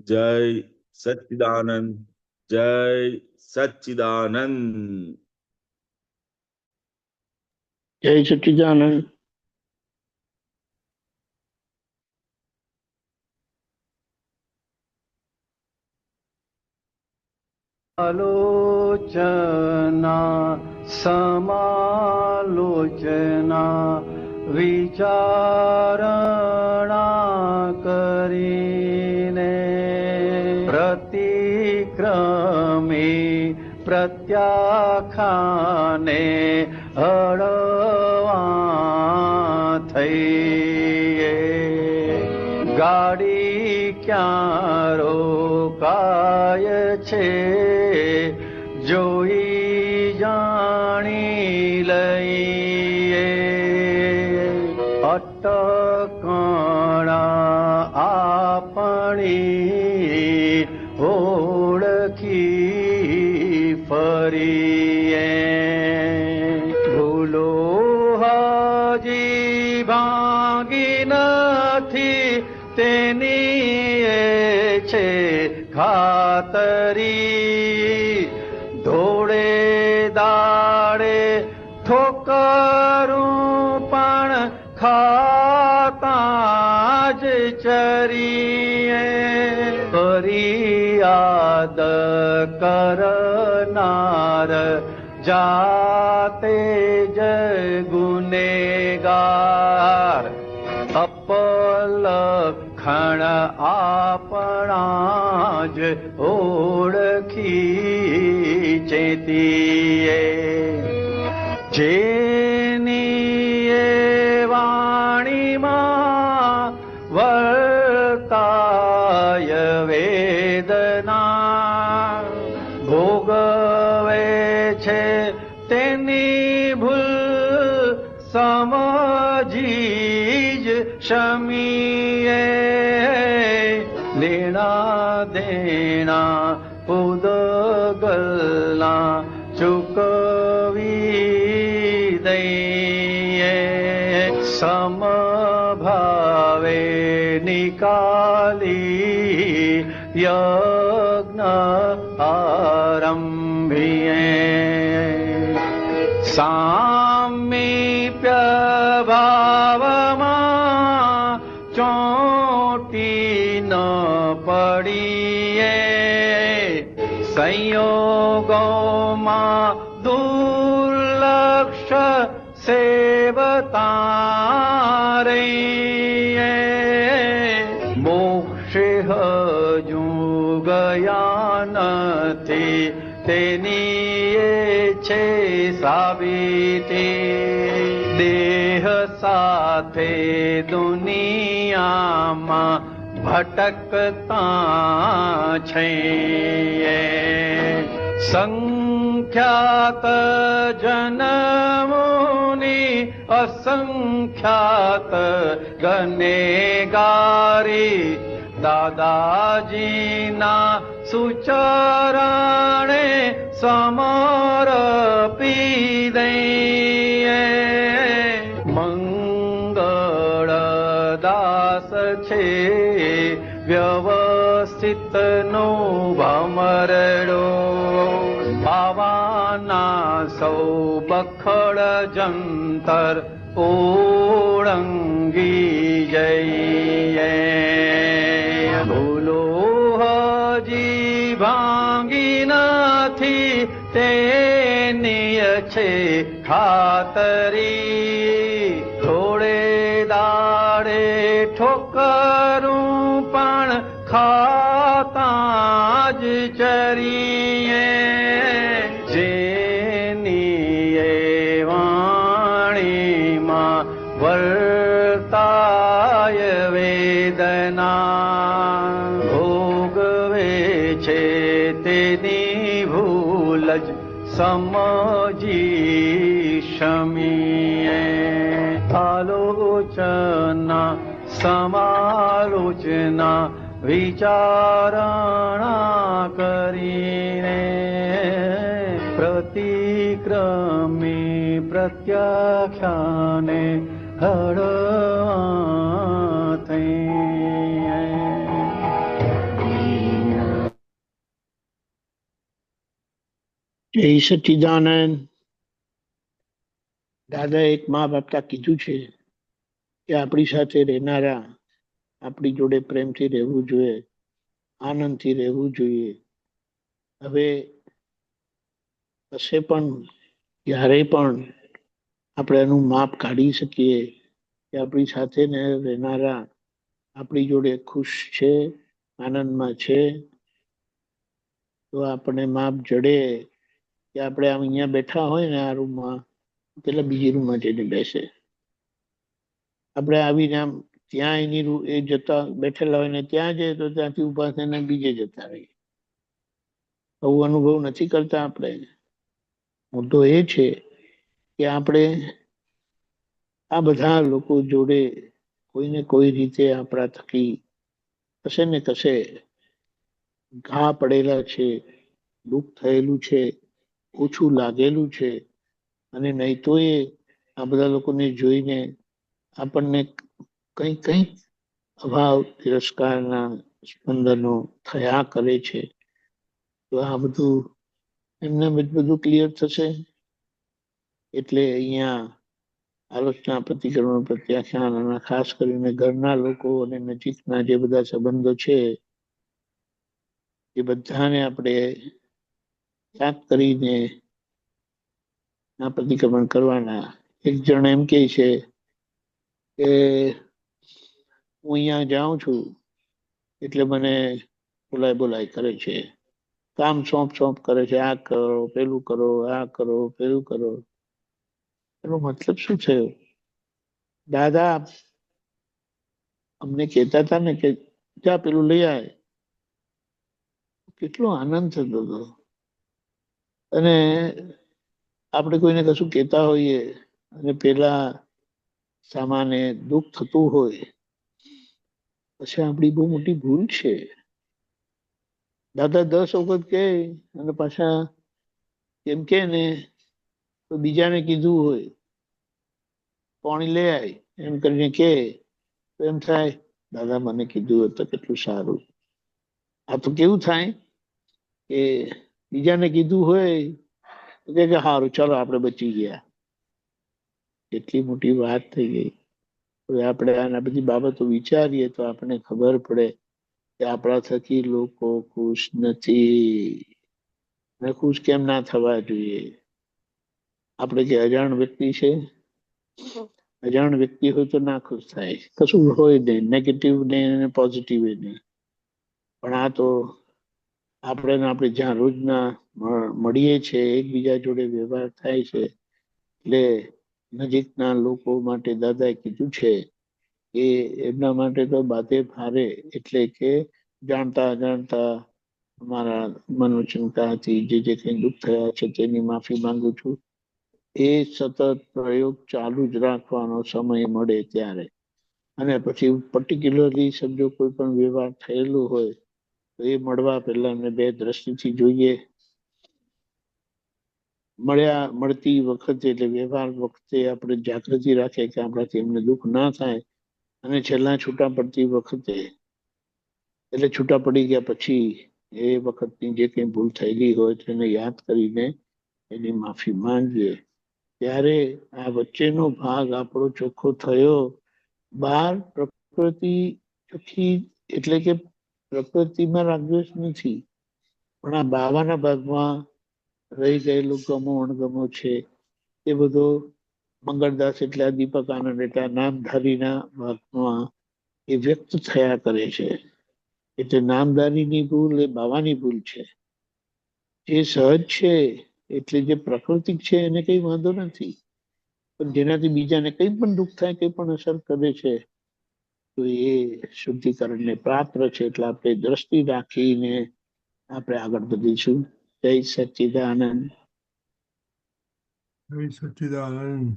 જય સચ્ચિદાનંદ. જય સચ્ચિદાનંદ. જય સચ્ચિદાનંદ. આલોચના સમાલોચના વિચારણા કરીને પ્રતિક્રમી પ્રત્યાખ્યાને હળવા થઈએ. ગાડી ક્યાં રોકાય છે જોઈ જાણી લઈએ. અટકણા આપણી ઓળખી ફરીએ. ભૂલો હજી ભાંગી નથી તેની એ છે ખાતરી. ધોળે દાડે ઠોકરું પણ ખાતા જ ચરીએ. ફરિયાદ કરનાર જાતે જ ગુનેગાર. અપલખણ આપણા જ ઓળખી ચેતીએ. જેની એ વાણીમાં વર્તાય વેદના ભોગવે છે તેની ભૂલ સમજી જ શમીએ. લેણા દેણા ઉદગલના ચૂકવી દઈએ. સમભાવે નિકાલી યજ્ઞ આરંભીએ. સામીપ્ય ભાવમાં ચોંટી ન પડીએ. સંયોગોમાં દુર્લક્ષ સેવતા રહીએ. મોક્ષે હજુ ગયા નથી તેની એ છે સાબિતી. દેહ સાથે દુનિયામાં ભટકતા છીએ. સંખ્યાત જન્મોની અસંખ્યાત ગનેગારી દાદાજીના સુચરણે સમર્પી દઈએ. મંગળદાસ છે વ્યવસ્થિત નો ભમરડો. ભાવાના સૌ બખડ જંતર ઓળંગી જઈએ. ભૂલો હજી ભાંગી નથી તેની છે ખાતરી. થોડે દાડે ઠોકરું પણ ખાતા જ ચરીએ. જેની એ વાણીમાં વર્તાય વેદના ભોગવે છે તેની ભૂલ જ સમજી શમીએ. આલોચના સમાલોચના વિચારણા કરીને પ્રતિક્રમી પ્રત્યાખ્યાને હળવા થઈએ. જય સચ્ચિદાનંદ. દાદા એક મા બાપતા કીધું છે કે આપણી સાથે રહેનારા આપણી જોડે પ્રેમથી રહેવું જોઈએ, આનંદથી રહેવું જોઈએ. હવે કશે પણ ક્યારેય પણ આપણે એનું માપ કાઢી શકીએ કે આપણી સાથે ને રહેનારા આપણી જોડે ખુશ છે, આનંદમાં છે, તો આપણે માપ જડે કે આપણે આમ અહીંયા બેઠા હોય ને આ રૂમમાં, પેલા બીજી રૂમમાં જઈને બેસે. આપણે આવીને આમ ત્યાં એ જતા બેઠેલા હોય ને ત્યાં જઈએ તો ત્યાંથી ઉભા થઈને બીજે જતા રહીએ. આવું અનુભવ નથી કરતા આપણે. મુદ્દો એ છે કે આપણે આ બધા લોકો જોડે કોઈને કોઈ રીતે આપણા થકી કશે ને કશે ઘા પડેલા છે, દુઃખ થયેલું છે, ઓછું લાગેલું છે. અને નહીં તો એ આ બધા લોકોને જોઈને આપણને કંઈક કંઈક અભાવ તિરસ્કારના સ્પંદનો થયા કરે છે. તો આ બધું એમને બધું ક્લિયર થશે. એટલે અહીંયા આલોચના, પ્રતિક્રમણ, પ્રત્યાખ્યાન અને ખાસ કરીને ઘરના લોકો અને નજીકના જે બધા સંબંધો છે એ બધાને આપણે યાદ કરીને આ પ્રતિક્રમણ કરવાના. એક જણ એમ કહે છે કે હું અહીંયા જાઉં છું એટલે મને બોલાય કરે છે, કામ સોંપ કરે છે, આ કરો, પેલું કરો, આ કરો, પેલું કરો. એનો મતલબ શું થયો? દાદા અમને કહેતા હતા ને કે જા પેલું લઈ આય. કેટલો આનંદ થતો હતો. અને આપણે કોઈને કશું કહેતા હોઈએ અને પેલા સામાને દુઃખ થતું હોય પછી આપણી બહુ મોટી ભૂલ છે. દાદા 10 વખત કહે અને પાછા એમ કે ને તો બીજાને કીધું હોય પાણી લઈ આય એમ કરીને કે તો એમ થાય દાદા મને કીધું હોય તો કેટલું સારું. આ તો કેવું થાય કે બીજાને કીધું હોય તો કે સારું ચાલો આપણે બચી ગયા. એટલી મોટી વાત થઈ ગઈ. હવે આપણે આના બધી બાબતો વિચારીએ તો આપણને ખબર પડે કે આપણા થકી લોકો ખુશ નથી. અને ખુશ કેમ ના થવા જોઈએ? આપણે જે અજાણ વ્યક્તિ છે, અજાણ વ્યક્તિ હોય તો ના ખુશ થાય, કશું હોય નહીં, નેગેટિવ નહીં પોઝિટિવ નહીં. પણ આ તો આપણે જ્યાં રોજના મળીએ છીએ, એકબીજા જોડે વ્યવહાર થાય છે, એટલે નજીકના લોકો માટે દાદાએ કીધું છે કે એમના માટે તો બાતે ભારે, એટલે કે જાણતા અજાણતા અમારા મનોચિંતાથી જે કંઈ દુઃખ થયા છે તેની માફી માંગુ છું. એ સતત પ્રયોગ ચાલુ જ રાખવાનો સમય મળે ત્યારે. અને પછી પર્ટિક્યુલરલી સમજો કોઈ પણ વ્યવહાર થયેલો હોય તો એ મળવા પહેલા અમે બે દ્રષ્ટિથી જોઈએ. મળતી વખતે એટલે વ્યવહાર વખતે આપણે જાગૃતિ રાખીએ કે આપણાથી એમને દુઃખ ના થાય. અને છેલ્લા છૂટા પડતી વખતે એટલે છૂટા પડી ગયા પછી એ વખતની જે કંઈ ભૂલ થયેલી હોય તેને યાદ કરીને એની માફી માંગીએ. ત્યારે આ વચ્ચેનો ભાગ આપણો ચોખ્ખો થયો. બહાર પ્રકૃતિ ચોખ્ખી એટલે કે પ્રકૃતિમાં રાગદ્વેષ નથી, પણ આ બાવાના ભાગમાં રહી ગયેલું ગમો અણગમો છે એ બધો મંગળદાસ એટલે દીપક આનંદ એટલે નામધારીના ભાગમાં એ વ્યક્ત થયા કરે છે. એટલે નામધારીની ભૂલ એ બાવાની ભૂલ છે. જે સહજ છે એટલે જે પ્રાકૃતિક છે એને કઈ વાંધો નથી, પણ જેનાથી બીજાને કઈ પણ દુઃખ થાય, કઈ પણ અસર કરે છે તો એ શુદ્ધિકરણને પાત્ર છે. એટલે આપણે દ્રષ્ટિ રાખીને આપણે આગળ વધીશું. જય સચ્ચિદાનંદ. જય સચ્ચિદાનંદ.